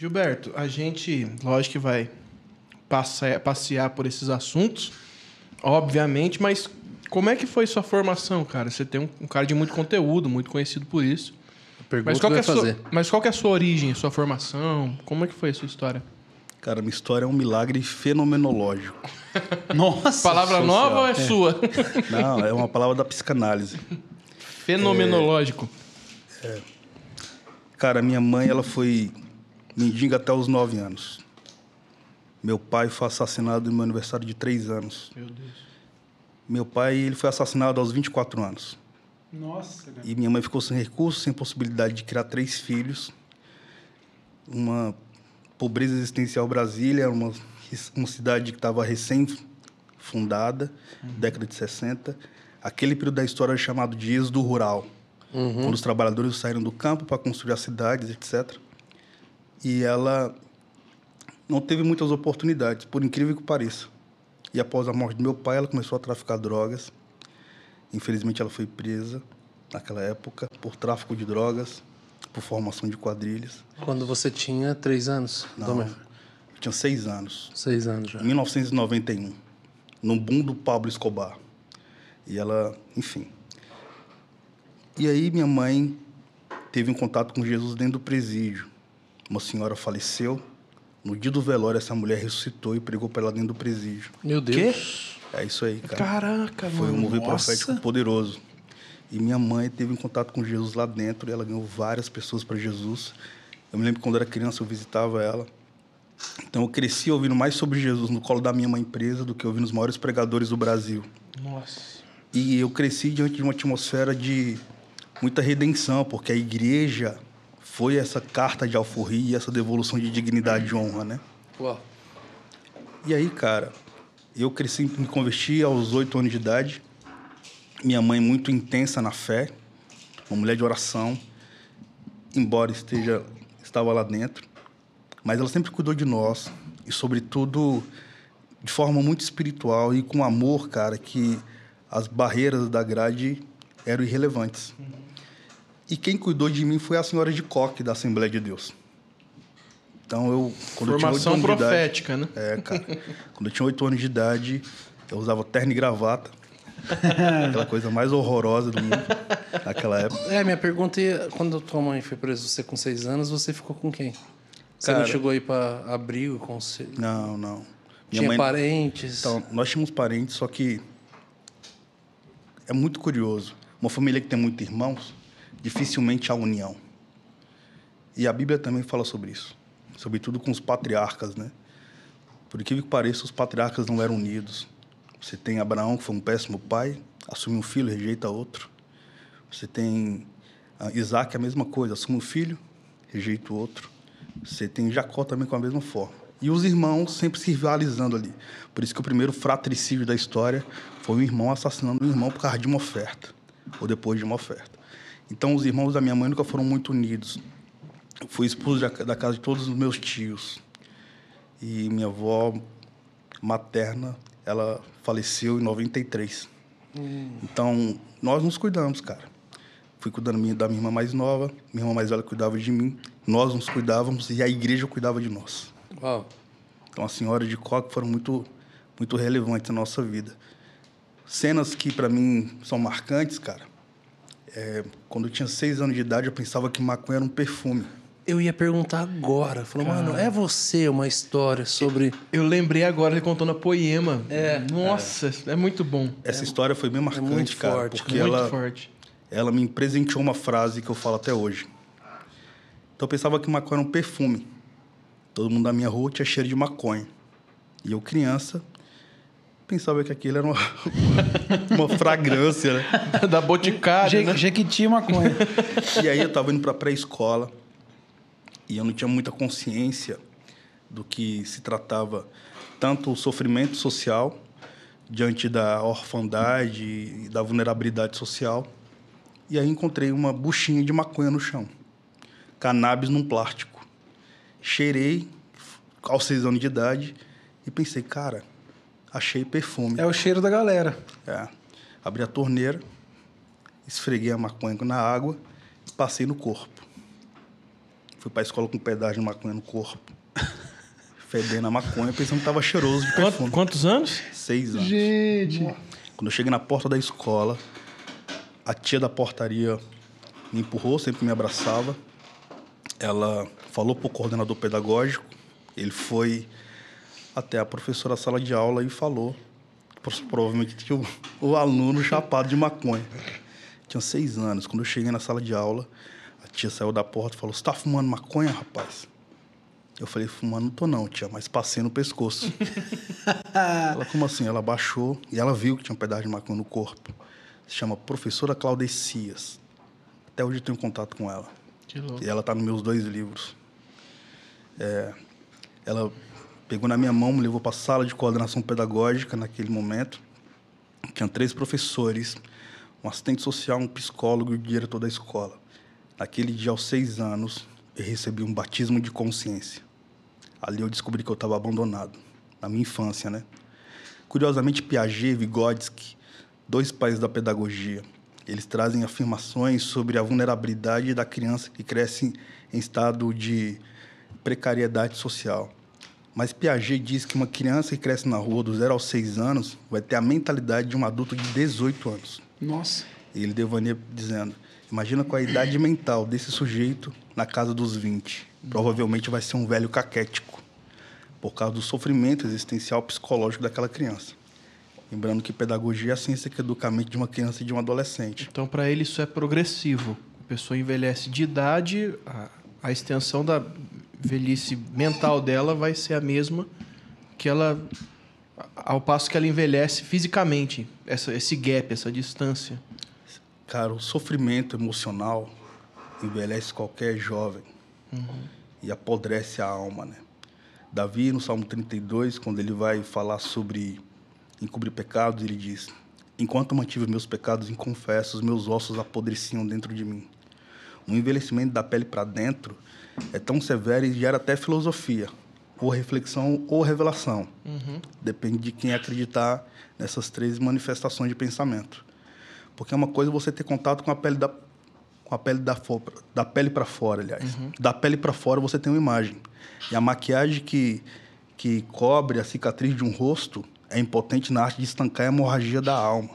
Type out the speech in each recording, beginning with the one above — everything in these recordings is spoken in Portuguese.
Gilberto, a gente, lógico que vai passear por esses assuntos, obviamente, mas como é que foi sua formação, cara? Você tem um cara de muito conteúdo, muito conhecido por isso. Pergunta que eu ia fazer. Mas qual que é a sua origem, sua formação? Como é que foi a sua história? Cara, minha história é um milagre fenomenológico. Nossa! Palavra social. Nova ou é sua? Não, é uma palavra da psicanálise. Fenomenológico. Cara, minha mãe, ela foi mendiga até os 9 anos. Meu pai foi assassinado no meu aniversário de 3 anos. Meu Deus. Meu pai, ele foi assassinado aos 24 anos. Nossa, cara. E minha mãe ficou sem recursos, sem possibilidade de criar 3 filhos. Uma pobreza existencial. Brasília, uma cidade que estava recém-fundada, década de 60. Aquele período da história chamado de êxodo rural, quando os trabalhadores saíram do campo para construir as cidades, etc. E ela não teve muitas oportunidades, por incrível que pareça. E após a morte do meu pai, ela começou a traficar drogas. Infelizmente, ela foi presa naquela época por tráfico de drogas, por formação de quadrilhas. Quando você tinha 3 anos? Não, eu tinha 6 anos. 6 anos já. Em 1991, no boom do Pablo Escobar. E ela, enfim. E aí minha mãe teve um contato com Jesus dentro do presídio. Uma senhora faleceu. No dia do velório, essa mulher ressuscitou e pregou para ela dentro do presídio. Meu Deus. É isso aí, cara. Caraca, Foi mano. um mover profético poderoso. E minha mãe teve um contato com Jesus lá dentro. E ela ganhou várias pessoas para Jesus. Eu me lembro que quando eu era criança, eu visitava ela. Então, eu cresci ouvindo mais sobre Jesus no colo da minha mãe presa do que ouvindo os maiores pregadores do Brasil. Nossa. E eu cresci diante de uma atmosfera de muita redenção, porque a igreja foi essa carta de alforria e essa devolução de dignidade e honra, né? Uau. E aí, cara, eu cresci, me converti aos 8 anos de idade. Minha mãe muito intensa na fé, uma mulher de oração, embora estava lá dentro. Mas ela sempre cuidou de nós e, sobretudo, de forma muito espiritual e com amor, cara, que as barreiras da grade eram irrelevantes. E quem cuidou de mim foi a senhora de Coque, da Assembleia de Deus. Então, quando Formação eu tinha 8 anos profética, de idade, né? cara. Quando eu tinha 8 anos de idade, eu usava terno e gravata. Aquela coisa mais horrorosa do mundo naquela época. Minha pergunta é, quando tua mãe foi presa, você com 6 anos, você ficou com quem? Você Cara, não chegou aí para abrigo, conselho? Não. Tinha parentes? Então, nós tínhamos parentes, só que é muito curioso. Uma família que tem muitos irmãos, dificilmente há união. E a Bíblia também fala sobre isso. Sobretudo com os patriarcas, né? Por incrível que pareça, os patriarcas não eram unidos. Você tem Abraão, que foi um péssimo pai, assume um filho, rejeita outro. Você tem Isaac, a mesma coisa, assume um filho, rejeita o outro. Você tem Jacó também com a mesma forma. E os irmãos sempre se rivalizando ali. Por isso que o primeiro fratricídio da história foi um irmão assassinando um irmão por causa de uma oferta, ou depois de uma oferta. Então, os irmãos da minha mãe nunca foram muito unidos. Eu fui expulso da casa de todos os meus tios. E minha avó materna, ela faleceu em 93. Então, nós nos cuidamos, cara. Fui cuidando da minha irmã mais nova, minha irmã mais velha cuidava de mim, nós nos cuidávamos e a igreja cuidava de nós. Uau. Então, as senhoras de Coque foram muito, muito relevantes na nossa vida. Cenas que, para mim, são marcantes, cara. Quando eu tinha 6 anos de idade, eu pensava que maconha era um perfume. Eu ia perguntar agora. Falou, mano, é você uma história sobre... Eu lembrei agora, ele contando a poema. Nossa, é muito bom. Essa história foi bem marcante, muito cara. forte, porque muito forte. Ela me presenteou uma frase que eu falo até hoje. Então, eu pensava que maconha era um perfume. Todo mundo da minha rua tinha cheiro de maconha. E eu, criança, pensava que aquilo era uma fragrância, né? Da Boticário, né? Jequiti e maconha. E aí eu estava indo para a pré-escola e eu não tinha muita consciência do que se tratava tanto o sofrimento social diante da orfandade e da vulnerabilidade social. E aí encontrei uma buchinha de maconha no chão, cannabis num plástico. Cheirei aos 6 anos de idade e pensei, cara, achei perfume. É o cheiro da galera. Abri a torneira, esfreguei a maconha na água e passei no corpo. Fui pra escola com um pedaço de maconha no corpo. Fedendo a maconha, pensando que tava cheiroso de perfume. Quantos anos? 6 anos. Gente. Quando eu cheguei na porta da escola, a tia da portaria me empurrou, sempre me abraçava. Ela falou pro coordenador pedagógico. Ele foi até a professora da sala de aula e falou. Provavelmente tinha o aluno chapado de maconha. Tinha 6 anos. Quando eu cheguei na sala de aula, a tia saiu da porta e falou: "Você tá fumando maconha, rapaz?" Eu falei: "Fumando não tô não, tia, mas passei no pescoço." Ela, como assim? Ela baixou e ela viu que tinha um pedaço de maconha no corpo. Se chama Professora Claudecias. Até hoje eu tenho contato com ela. Que louco. E ela tá nos meus 2 livros. Ela pegou na minha mão, me levou para a sala de coordenação pedagógica naquele momento. Tinha 3 professores, um assistente social, um psicólogo e o diretor da escola. Naquele dia, aos 6 anos, eu recebi um batismo de consciência. Ali eu descobri que eu estava abandonado, na minha infância, né? Curiosamente, Piaget e Vygotsky, 2 pais da pedagogia, eles trazem afirmações sobre a vulnerabilidade da criança que cresce em estado de precariedade social. Mas Piaget diz que uma criança que cresce na rua do 0 aos 6 anos vai ter a mentalidade de um adulto de 18 anos. Nossa. E ele devaneia dizendo: imagina qual a idade mental desse sujeito na casa dos 20. Provavelmente vai ser um velho caquético, por causa do sofrimento existencial psicológico daquela criança. Lembrando que pedagogia é a ciência que educa a mente de uma criança e de um adolescente. Então, para ele, isso é progressivo. A pessoa envelhece de idade, a extensão da velhice mental dela vai ser a mesma que ela, ao passo que ela envelhece fisicamente. Esse gap, essa distância. Cara, o sofrimento emocional envelhece qualquer jovem e apodrece a alma, né? Davi, no Salmo 32, quando ele vai falar sobre encobrir pecados, ele diz: enquanto mantive meus pecados inconfessos, meus ossos apodreciam dentro de mim. O envelhecimento da pele para dentro é tão severo e gera até filosofia, ou reflexão ou revelação. Depende de quem acreditar nessas 3 manifestações de pensamento. Porque é uma coisa você ter contato com a pele da pele para fora, aliás. Da pele para fora você tem uma imagem. E a maquiagem que cobre a cicatriz de um rosto é impotente na arte de estancar a hemorragia da alma.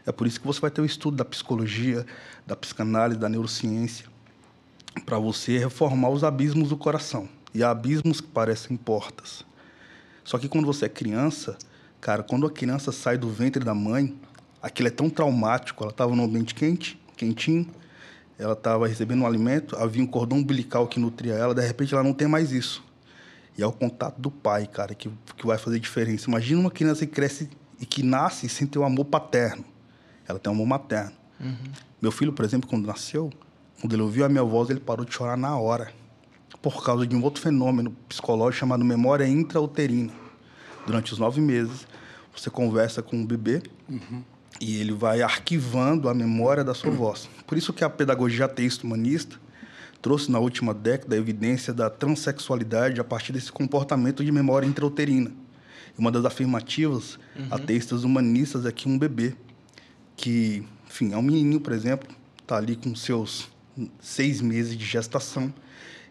É por isso que você vai ter o estudo da psicologia, da psicanálise, da neurociência, para você reformar os abismos do coração. E há abismos que parecem portas. Só que quando você é criança, cara, quando a criança sai do ventre da mãe, aquilo é tão traumático. Ela estava num ambiente quentinho, ela estava recebendo um alimento, havia um cordão umbilical que nutria ela, de repente ela não tem mais isso. E é o contato do pai, cara, que vai fazer diferença. Imagina uma criança que cresce e que nasce sem ter o amor paterno. Ela tem um amor materno. Meu filho, por exemplo, quando nasceu, quando ele ouviu a minha voz, ele parou de chorar na hora, por causa de um outro fenômeno psicológico chamado memória intrauterina. Durante os 9 meses, você conversa com o bebê e ele vai arquivando a memória da sua voz. Por isso que a pedagogia ateísta humanista trouxe na última década a evidência da transexualidade a partir desse comportamento de memória intrauterina. E uma das afirmativas ateístas humanistas é que um bebê que, enfim, é um menininho, por exemplo, está ali com seus 6 meses de gestação,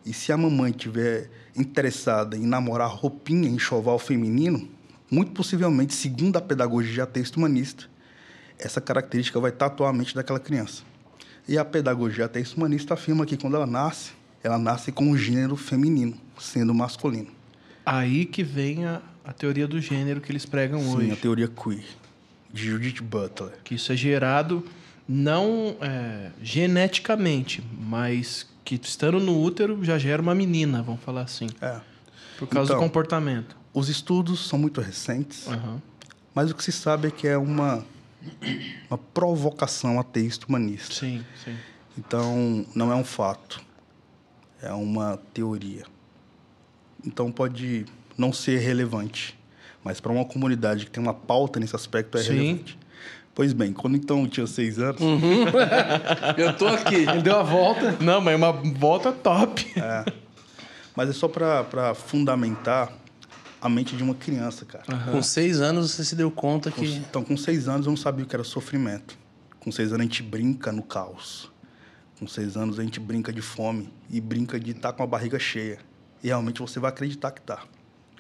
e se a mamãe estiver interessada em namorar roupinha, enxoval feminino, muito possivelmente, segundo a pedagogia ateísta humanista, essa característica vai tatuar a mente daquela criança. E a pedagogia ateísta humanista afirma que quando ela nasce com o gênero feminino, sendo masculino. Aí que vem a teoria do gênero que eles pregam hoje. Sim, a teoria queer, de Judith Butler. Que isso é gerado não geneticamente, mas que estando no útero já gera uma menina, vamos falar assim. Por causa do comportamento. Os estudos são muito recentes, mas o que se sabe é que é uma provocação ateísta humanista. Sim, sim. Então, não é um fato. É uma teoria. Então, pode não ser relevante. Mas para uma comunidade que tem uma pauta nesse aspecto, é relevante. Pois bem, quando então eu tinha 6 anos... Eu tô aqui. Ele deu a volta. Não, mas é uma volta top. Mas é só para fundamentar a mente de uma criança, cara. Com 6 anos você se deu conta que... Então, com 6 anos eu não sabia o que era sofrimento. Com 6 anos a gente brinca no caos. Com 6 anos a gente brinca de fome e brinca de estar com a barriga cheia. E realmente você vai acreditar que tá.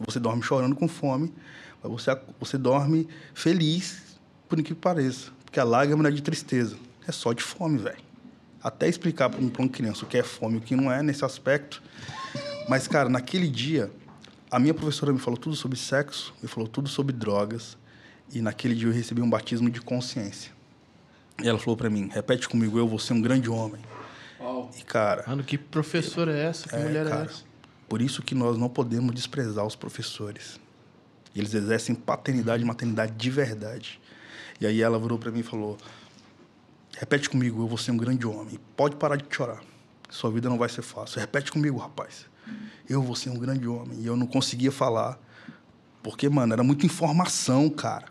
Você dorme chorando com fome, mas você dorme feliz, por incrível que pareça. Porque a lágrima não é de tristeza, é só de fome, velho. Até explicar para uma criança o que é fome e o que não é nesse aspecto. Mas, cara, naquele dia, a minha professora me falou tudo sobre sexo, me falou tudo sobre drogas. E naquele dia eu recebi um batismo de consciência. E ela falou para mim, repete comigo, eu vou ser um grande homem. Uau. E, cara... Mano, que professora é essa? Que mulher é essa? Por isso que nós não podemos desprezar os professores. Eles exercem paternidade e maternidade de verdade. E aí ela virou para mim e falou, repete comigo, eu vou ser um grande homem. Pode parar de chorar. Sua vida não vai ser fácil. Repete comigo, rapaz. Eu vou ser um grande homem. E eu não conseguia falar. Porque, mano, era muita informação, cara.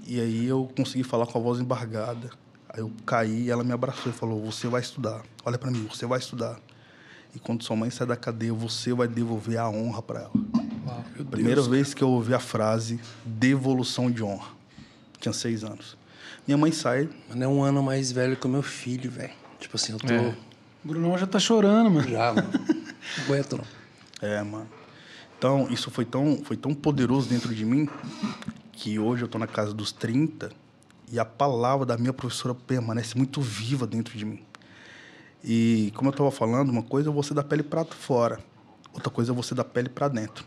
E aí eu consegui falar com a voz embargada. Aí eu caí e ela me abraçou e falou, você vai estudar. Olha para mim, você vai estudar. E quando sua mãe sair da cadeia, você vai devolver a honra para ela. Uau, meu Primeira Deus, vez que eu ouvi a frase devolução de honra. Tinha 6 anos. Minha mãe sai... Mano, é um ano mais velho que o meu filho, velho. Tipo assim, eu tô... É. O Brunão já tá chorando, mano. Já, mano. Não aguento, não. É, mano. Então, isso foi tão poderoso dentro de mim que hoje eu tô na casa dos 30 e a palavra da minha professora permanece muito viva dentro de mim. E, como eu estava falando, uma coisa é você da pele para fora, outra coisa é você da pele para dentro.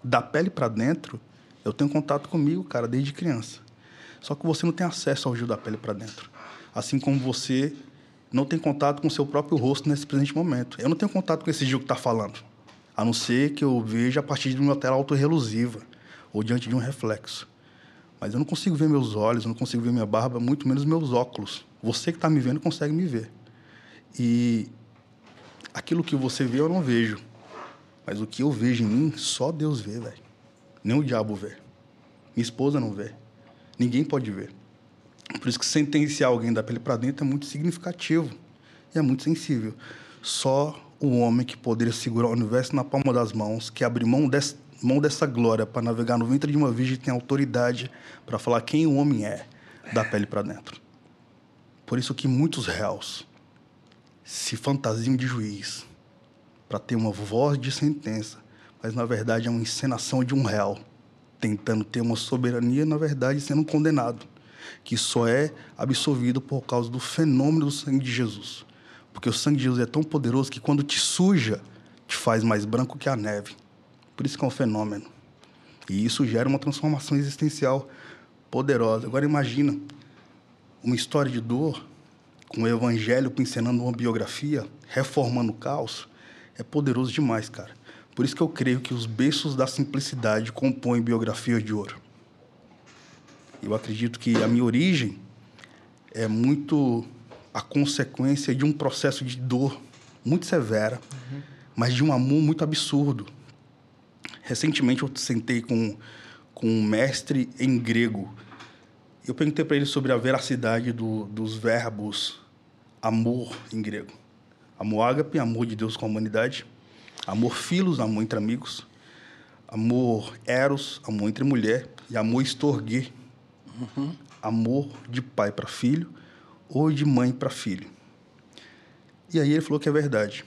Da pele para dentro, eu tenho contato comigo, cara, desde criança. Só que você não tem acesso ao Gil da pele para dentro. Assim como você não tem contato com o seu próprio rosto nesse presente momento. Eu não tenho contato com esse Gil que está falando, a não ser que eu veja a partir de uma tela autorrelusiva ou diante de um reflexo. Mas eu não consigo ver meus olhos, eu não consigo ver minha barba, muito menos meus óculos. Você que está me vendo consegue me ver. E aquilo que você vê eu não vejo. Mas o que eu vejo em mim, só Deus vê, velho. Nem o diabo vê. Minha esposa não vê. Ninguém pode ver. Por isso que sentenciar alguém da pele para dentro é muito significativo. E é muito sensível. Só o homem que poderia segurar o universo na palma das mãos, que abre mão dessa glória para navegar no ventre de uma virgem, tem autoridade para falar quem o homem é da pele para dentro. Por isso que muitos réus se fantasiam de juiz para ter uma voz de sentença, mas na verdade é uma encenação de um réu tentando ter uma soberania, na verdade sendo condenado, que só é absolvido por causa do fenômeno do sangue de Jesus, porque o sangue de Jesus é tão poderoso que quando te suja te faz mais branco que a neve. Por isso que é um fenômeno, e isso gera uma transformação existencial poderosa. Agora imagina uma história de dor com o evangelho encenando uma biografia, reformando o caos, é poderoso demais, cara. Por isso que eu creio que os berços da simplicidade compõem biografias de ouro. Eu acredito que a minha origem é muito a consequência de um processo de dor muito severa, mas de um amor muito absurdo. Recentemente eu sentei com um mestre em grego. Eu perguntei para ele sobre a veracidade dos verbos amor em grego. Amor ágape, amor de Deus com a humanidade. Amor filos, amor entre amigos. Amor eros, amor entre mulher. E amor estorguê, amor de pai para filho ou de mãe para filho. E aí ele falou que é verdade.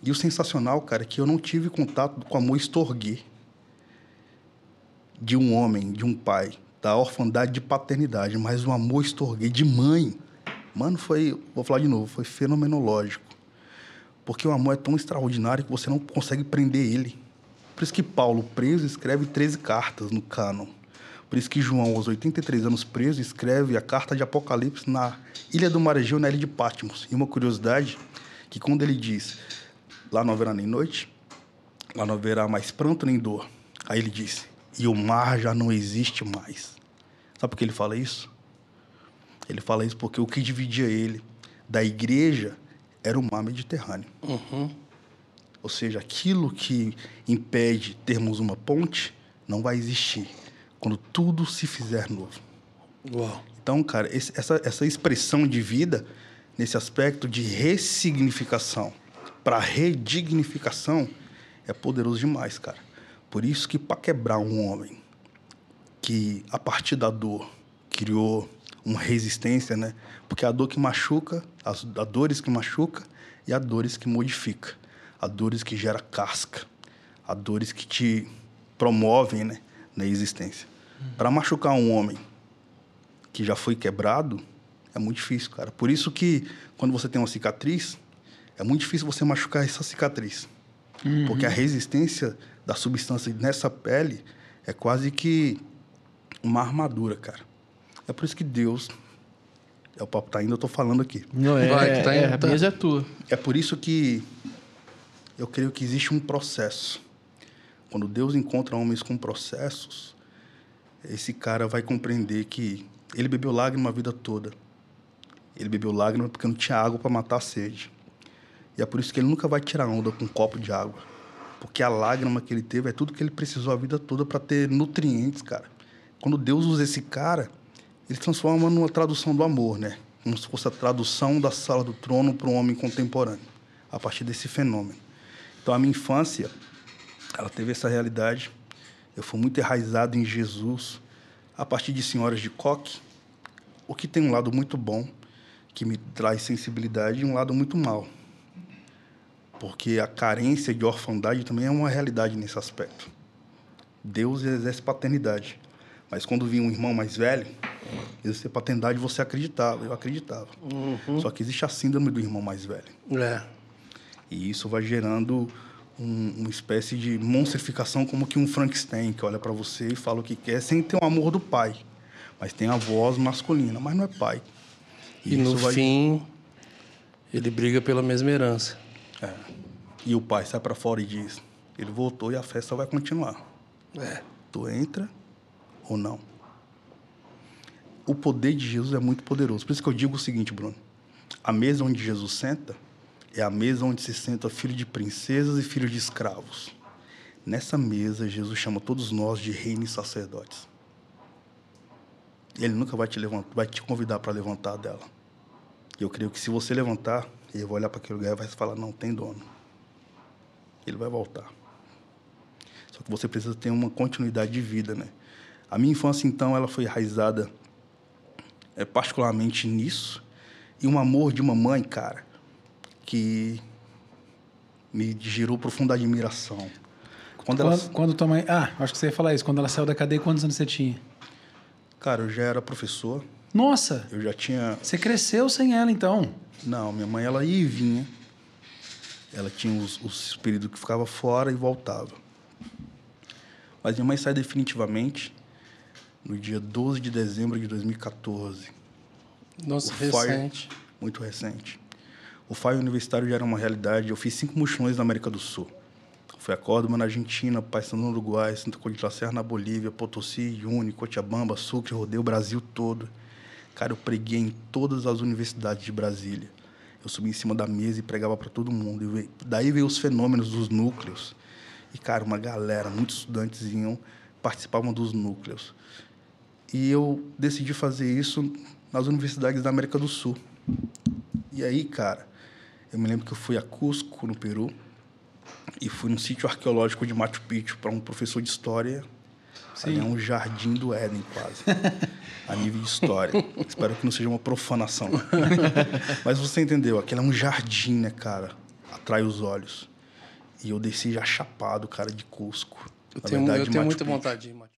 E o sensacional, cara, é que eu não tive contato com amor estorguê de um homem, de um pai, da orfandade de paternidade, mas o amor estorguê de mãe. Mano, vou falar de novo, foi fenomenológico. Porque o amor é tão extraordinário que você não consegue prender ele. Por isso que Paulo, preso, escreve 13 cartas no cânon. Por isso que João, aos 83 anos preso, escreve a carta de Apocalipse na ilha do Maregeu, na ilha de Patmos. E uma curiosidade, que quando ele diz, lá não haverá nem noite, lá não haverá mais pranto nem dor. Aí ele diz, e o mar já não existe mais. Sabe por que ele fala isso? Ele fala isso porque o que dividia ele da igreja era o mar Mediterrâneo. Ou seja, aquilo que impede termos uma ponte não vai existir quando tudo se fizer novo. Uau. Então, cara, essa expressão de vida, nesse aspecto de ressignificação para redignificação, é poderoso demais, cara. Por isso que, para quebrar um homem que, a partir da dor, criou uma resistência, né? Porque a dor que machuca, as dores que machuca e as dores que modifica. As dores que gera casca. As dores que te promovem, né, na existência. Para machucar um homem que já foi quebrado, é muito difícil, cara. Por isso que, quando você tem uma cicatriz, é muito difícil você machucar essa cicatriz. Porque a resistência da substância nessa pele é quase que uma armadura, cara. É por isso que Deus... O papo tá indo, eu tô falando aqui. Não é, Vai, que tá indo, a tá. mesa é tua. É por isso que eu creio que existe um processo. Quando Deus encontra homens com processos, esse cara vai compreender que ele bebeu lágrima a vida toda. Ele bebeu lágrima porque não tinha água para matar a sede. E é por isso que ele nunca vai tirar onda com um copo de água. Porque a lágrima que ele teve é tudo que ele precisou a vida toda para ter nutrientes, cara. Quando Deus usa esse cara, ele transforma numa tradução do amor, né? Como se fosse a tradução da sala do trono para um homem contemporâneo, a partir desse fenômeno. Então, a minha infância, ela teve essa realidade. Eu fui muito enraizado em Jesus, a partir de Senhoras de Coque, o que tem um lado muito bom, que me traz sensibilidade, e um lado muito mau. Porque a carência de orfandade também é uma realidade nesse aspecto. Deus exerce paternidade. Mas quando vinha um irmão mais velho, exercer paternidade, você acreditava, eu acreditava. Só que existe a síndrome do irmão mais velho. É. E isso vai gerando uma espécie de monstrificação, como que um Frankenstein, que olha para você e fala o que quer, sem ter o amor do pai. Mas tem a voz masculina, mas não é pai. E no fim, ele briga pela mesma herança. É. E o pai sai para fora e diz, ele voltou e a festa vai continuar. É. Tu entra ou não? O poder de Jesus é muito poderoso. Por isso que eu digo o seguinte, Bruno. A mesa onde Jesus senta é a mesa onde se senta filho de princesas e filho de escravos. Nessa mesa, Jesus chama todos nós de reino e sacerdotes. Ele nunca vai te levantar, vai te convidar para levantar dela. E eu creio que se você levantar, ele vai olhar para aquele lugar e vai falar, não, tem dono. Ele vai voltar. Só que você precisa ter uma continuidade de vida, né? A minha infância, então, ela foi enraizada particularmente nisso. E um amor de uma mãe, cara, que me gerou profunda admiração. Quando tua mãe... Ah, acho que você ia falar isso. Quando ela saiu da cadeia, quantos anos você tinha? Cara, eu já era professor. Nossa! Eu já tinha... Você cresceu sem ela, então? Não, minha mãe, ela ia e vinha. Ela tinha os períodos que ficava fora e voltava. Mas minha mãe sai definitivamente no dia 12 de dezembro de 2014. Nossa, FAI, recente. muito recente. O FAI universitário já era uma realidade. Eu fiz 5 mochilões na América do Sul. Fui a Córdoba, na Argentina, Paissandu, no Uruguai, Santa Cruz de la Serra, na Bolívia, Potosí, Juni, Cochabamba, Sucre, rodei o Brasil todo. Cara, eu preguei em todas as universidades de Brasília. Eu subi em cima da mesa e pregava para todo mundo. Daí veio os fenômenos dos núcleos. E, cara, uma galera, muitos estudantes participavam dos núcleos. E eu decidi fazer isso nas universidades da América do Sul. E aí, cara, eu me lembro que eu fui a Cusco, no Peru, e fui num sítio arqueológico de Machu Picchu para um professor de história. Ali é um jardim do Éden, quase, a nível de história. Espero que não seja uma profanação. Mas você entendeu, aquele é um jardim, né, cara? Atrai os olhos. E eu desci já chapado, cara, de Cusco. Eu tenho muita vontade de ir, Machu.